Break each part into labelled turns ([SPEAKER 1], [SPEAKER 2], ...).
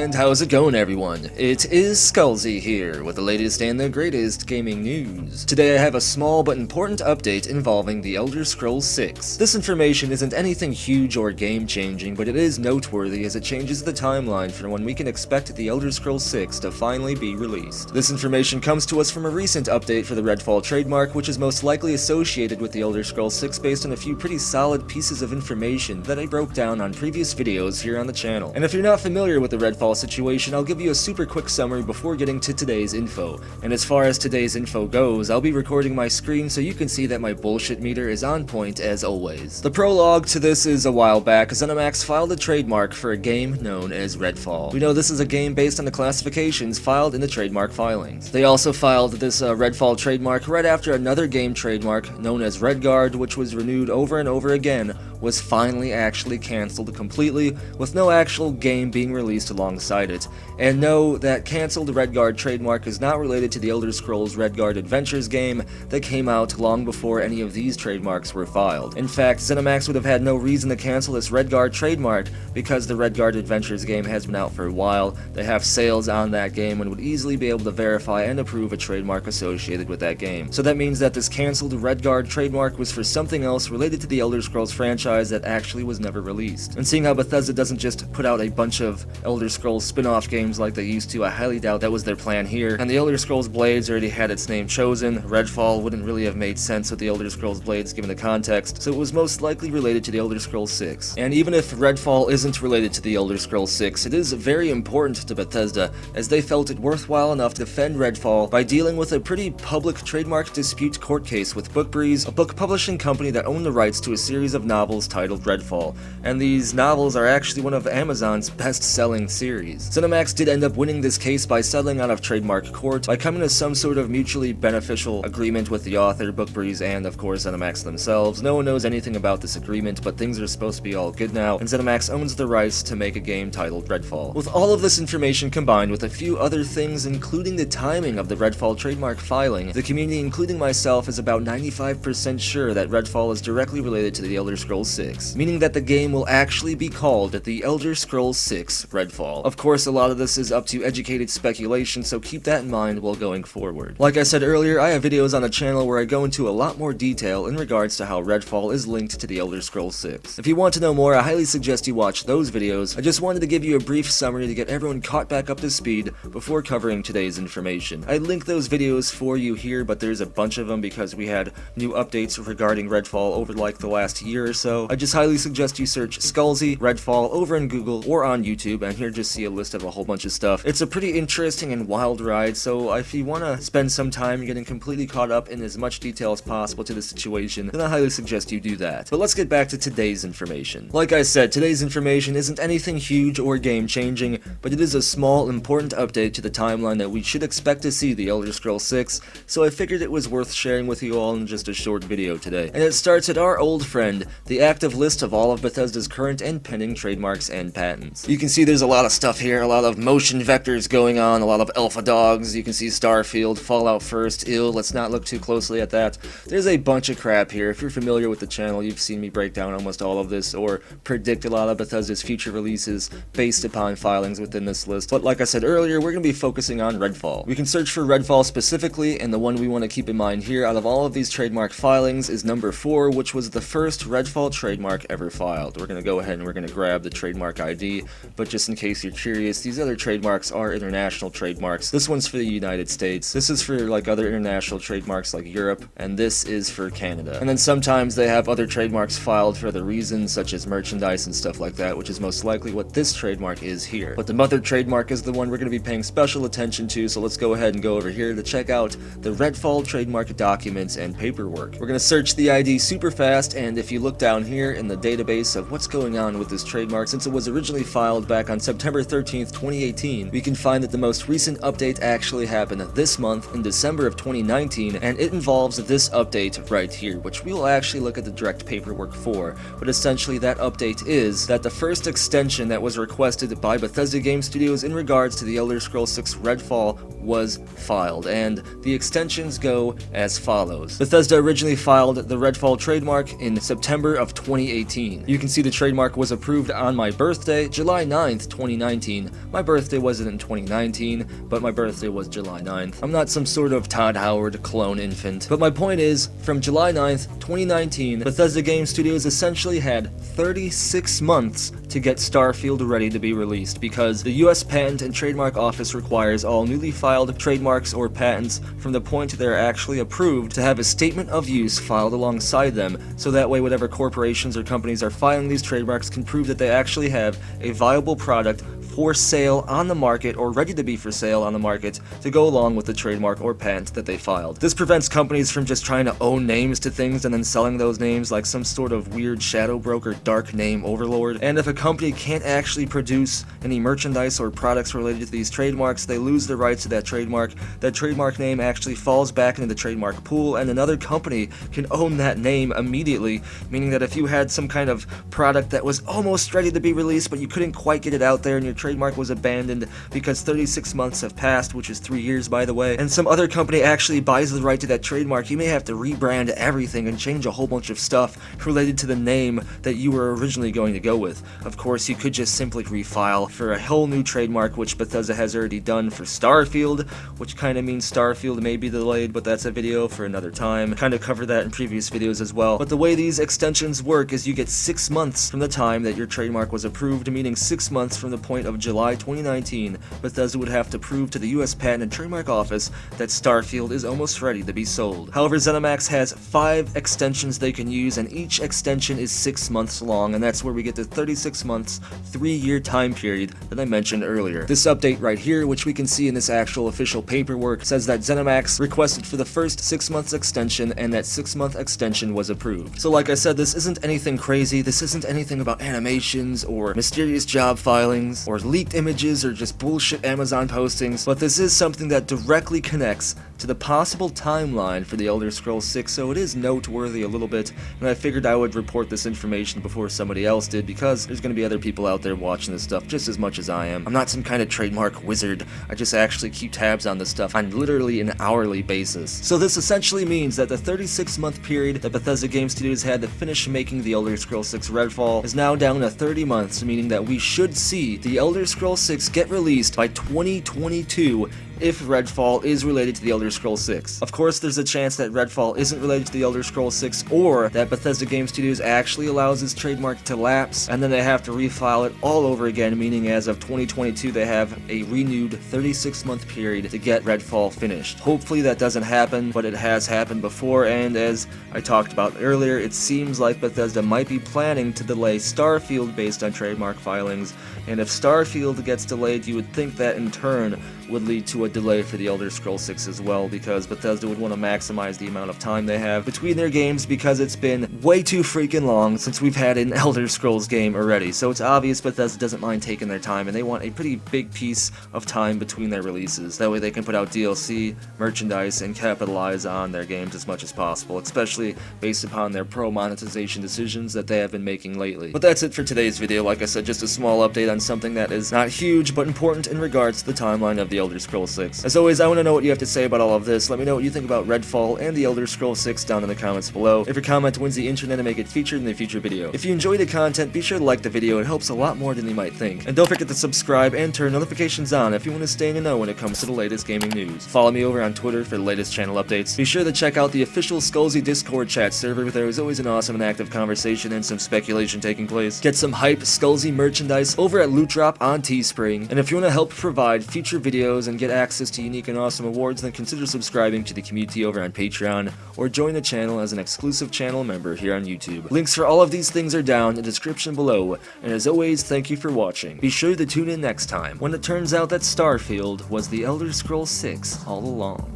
[SPEAKER 1] And how's it going, everyone? It is Skullzi here with the latest and the greatest gaming news. Today I have a small but important update involving The Elder Scrolls 6. This information isn't anything huge or game-changing, but it is noteworthy as it changes the timeline for when we can expect The Elder Scrolls 6 to finally be released. This information comes to us from a recent update for the Redfall trademark, which is most likely associated with The Elder Scrolls 6 based on a few pretty solid pieces of information that I broke down on previous videos here on the channel. And if you're not familiar with the Redfall situation, I'll give you a super quick summary before getting to today's info. And as far as today's info goes, I'll be recording my screen so you can see that my bullshit meter is on point as always. The prologue to this is a while back, ZeniMax filed a trademark for a game known as Redfall. We know this is a game based on the classifications filed in the trademark filings. They also filed this Redfall trademark right after another game trademark known as Redguard, which was renewed over and over again, was finally actually cancelled completely, with no actual game being released alongside it. And know that cancelled Redguard trademark is not related to the Elder Scrolls Redguard Adventures game that came out long before any of these trademarks were filed. In fact, ZeniMax would have had no reason to cancel this Redguard trademark because the Redguard Adventures game has been out for a while. They have sales on that game and would easily be able to verify and approve a trademark associated with that game. So that means that this cancelled Redguard trademark was for something else related to the Elder Scrolls franchise that actually was never released. And seeing how Bethesda doesn't just put out a bunch of Elder Scrolls spin-off games like they used to, I highly doubt that was their plan here. And the Elder Scrolls Blades already had its name chosen. Redfall wouldn't really have made sense with the Elder Scrolls Blades given the context, so it was most likely related to the Elder Scrolls 6. And even if Redfall isn't related to the Elder Scrolls 6, it is very important to Bethesda, as they felt it worthwhile enough to defend Redfall by dealing with a pretty public trademark dispute court case with Bookbreeze, a book publishing company that owned the rights to a series of novels titled Redfall. And these novels are actually one of Amazon's best-selling series. ZeniMax did end up winning this case by settling out of trademark court by coming to some sort of mutually beneficial agreement with the author, Bookbreeze, and of course ZeniMax themselves. No one knows anything about this agreement, but things are supposed to be all good now, and ZeniMax owns the rights to make a game titled Redfall. With all of this information combined with a few other things, including the timing of the Redfall trademark filing, the community, including myself, is about 95% sure that Redfall is directly related to the Elder Scrolls 6, meaning that the game will actually be called The Elder Scrolls 6 Redfall. Of course, a lot of this is up to educated speculation, so keep that in mind while going forward. Like I said earlier, I have videos on the channel where I go into a lot more detail in regards to how Redfall is linked to the Elder Scrolls 6. If you want to know more, I highly suggest you watch those videos. I just wanted to give you a brief summary to get everyone caught back up to speed before covering today's information. I linked those videos for you here, but there's a bunch of them because we had new updates regarding Redfall over like the last year or so. I just highly suggest you search Skullzi Redfall over in Google or on YouTube, and here just see a list of a whole bunch of stuff. It's a pretty interesting and wild ride, so if you want to spend some time getting completely caught up in as much detail as possible to the situation, then I highly suggest you do that. But let's get back to today's information. Like I said, today's information isn't anything huge or game-changing, but it is a small, important update to the timeline that we should expect to see the Elder Scrolls 6, so I figured it was worth sharing with you all in just a short video today. And it starts at our old friend, the active list of all of Bethesda's current and pending trademarks and patents. You can see there's a lot of stuff here, a lot of motion vectors going on, a lot of alpha dogs. You can see Starfield, Fallout First, let's not look too closely at that. There's a bunch of crap here. If you're familiar with the channel, you've seen me break down almost all of this or predict a lot of Bethesda's future releases based upon filings within this list. But like I said earlier, we're going to be focusing on Redfall. We can search for Redfall specifically, and the one we want to keep in mind here out of all of these trademark filings is number 4, which was the first Redfall trademark ever filed. We're going to go ahead and we're going to grab the trademark ID, but just in case you're curious, these other trademarks are international trademarks. This one's for the United States. This is for like other international trademarks like Europe, and this is for Canada. And then sometimes they have other trademarks filed for other reasons, such as merchandise and stuff like that, which is most likely what this trademark is here. But the mother trademark is the one we're going to be paying special attention to, so let's go ahead and go over here to check out the Redfall trademark documents and paperwork. We're going to search the ID super fast, and if you look down here in the database of what's going on with this trademark, since it was originally filed back on September 13th, 2018, we can find that the most recent update actually happened this month in December of 2019, and it involves this update right here, which we will actually look at the direct paperwork for. But essentially that update is that the first extension that was requested by Bethesda Game Studios in regards to the Elder Scrolls 6 Redfall was filed, and the extensions go as follows. Bethesda originally filed the Redfall trademark in September of of 2018. You can see the trademark was approved on my birthday, July 9th, 2019. My birthday wasn't in 2019, but my birthday was July 9th. I'm not some sort of Todd Howard clone infant, but my point is, from July 9th, 2019, Bethesda Game Studios essentially had 36 months to get Starfield ready to be released, because the US Patent and Trademark Office requires all newly filed trademarks or patents from the point they're actually approved to have a statement of use filed alongside them, so that way whatever corporations or companies are filing these trademarks can prove that they actually have a viable product for sale on the market or ready to be for sale on the market to go along with the trademark or patent that they filed. This prevents companies from just trying to own names to things and then selling those names like some sort of weird shadow broker dark name overlord. And if a company can't actually produce any merchandise or products related to these trademarks, they lose the rights to that trademark. That trademark name actually falls back into the trademark pool, and another company can own that name immediately, meaning that if you had some kind of product that was almost ready to be released but you couldn't quite get it out there and your trademark was abandoned because 36 months have passed, which is 3 years by the way, and some other company actually buys the right to that trademark, you may have to rebrand everything and change a whole bunch of stuff related to the name that you were originally going to go with. Of course, you could just simply refile for a whole new trademark, which Bethesda has already done for Starfield, which kind of means Starfield may be delayed, but that's a video for another time. Kind of covered that in previous videos as well. But the way these extensions work is you get 6 months from the time that your trademark was approved, meaning 6 months from the point of July 2019, Bethesda would have to prove to the US Patent and Trademark Office that Starfield is almost ready to be sold. However, ZeniMax has 5 extensions they can use, and each extension is 6 months long, and that's where we get the 36 months, 3-year time period that I mentioned earlier. This update right here, which we can see in this actual official paperwork, says that ZeniMax requested for the first 6 months extension, and that 6-month extension was approved. So like I said, this isn't anything crazy, this isn't anything about animations, or mysterious job filings, or leaked images, or just bullshit Amazon postings, but this is something that directly connects to the possible timeline for the Elder Scrolls 6, so it is noteworthy a little bit, and I figured I would report this information before somebody else did, because there's going to be other people out there watching this stuff just as much as I am. I'm not some kind of trademark wizard, I just actually keep tabs on this stuff on literally an hourly basis. So this essentially means that the 36-month period that Bethesda Game Studios had to finish making the Elder Scrolls 6 Redfall is now down to 30 months, meaning that we should see the Elder Scrolls 6 get released by 2022 if Redfall is related to the Elder Scrolls 6. Of course, there's a chance that Redfall isn't related to the Elder Scrolls 6, or that Bethesda Game Studios actually allows its trademark to lapse, and then they have to refile it all over again, meaning as of 2022 they have a renewed 36-month period to get Redfall finished. Hopefully that doesn't happen, but it has happened before, and as I talked about earlier, it seems like Bethesda might be planning to delay Starfield based on trademark filings, and if Starfield gets delayed, you would think that in turn would lead to a delay for the Elder Scrolls 6 as well, because Bethesda would want to maximize the amount of time they have between their games, because it's been way too freaking long since we've had an Elder Scrolls game already. So it's obvious Bethesda doesn't mind taking their time, and they want a pretty big piece of time between their releases. That way they can put out DLC, merchandise, and capitalize on their games as much as possible, especially based upon their pro-monetization decisions that they have been making lately. But that's it for today's video. Like I said, just a small update on something that is not huge, but important in regards to the timeline of the Elder Scrolls 6. As always, I want to know what you have to say about all of this. Let me know what you think about Redfall and the Elder Scrolls 6 down in the comments below. If your comment wins the internet and make it featured in a future video. If you enjoyed the content, be sure to like the video. It helps a lot more than you might think. And don't forget to subscribe and turn notifications on if you want to stay in the know when it comes to the latest gaming news. Follow me over on Twitter for the latest channel updates. Be sure to check out the official Skullzi Discord chat server. There is always an awesome and active conversation and some speculation taking place. Get some hype Skullzi merchandise over at Loot Drop on Teespring. And if you want to help provide future videos and get access to unique and awesome awards, then consider subscribing to the community over on Patreon, or join the channel as an exclusive channel member here on YouTube. Links for all of these things are down in the description below, and as always, thank you for watching. Be sure to tune in next time, when it turns out that Starfield was the Elder Scrolls 6 all along.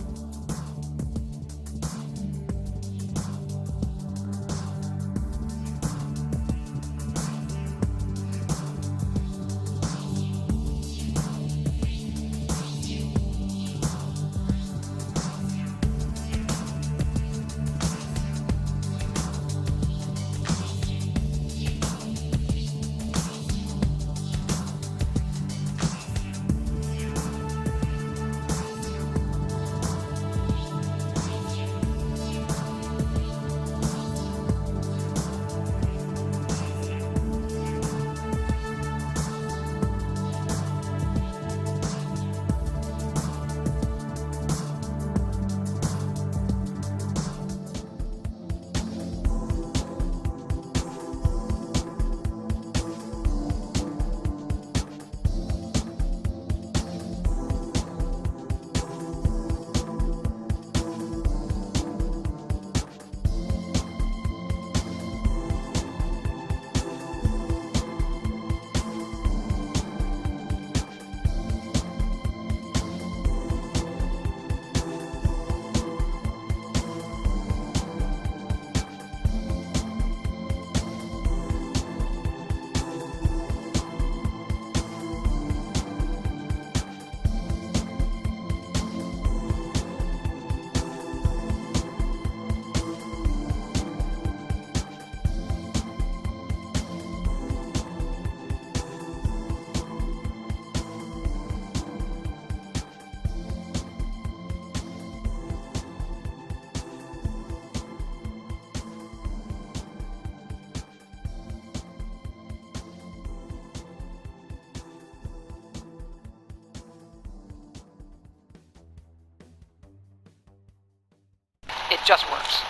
[SPEAKER 2] it just works.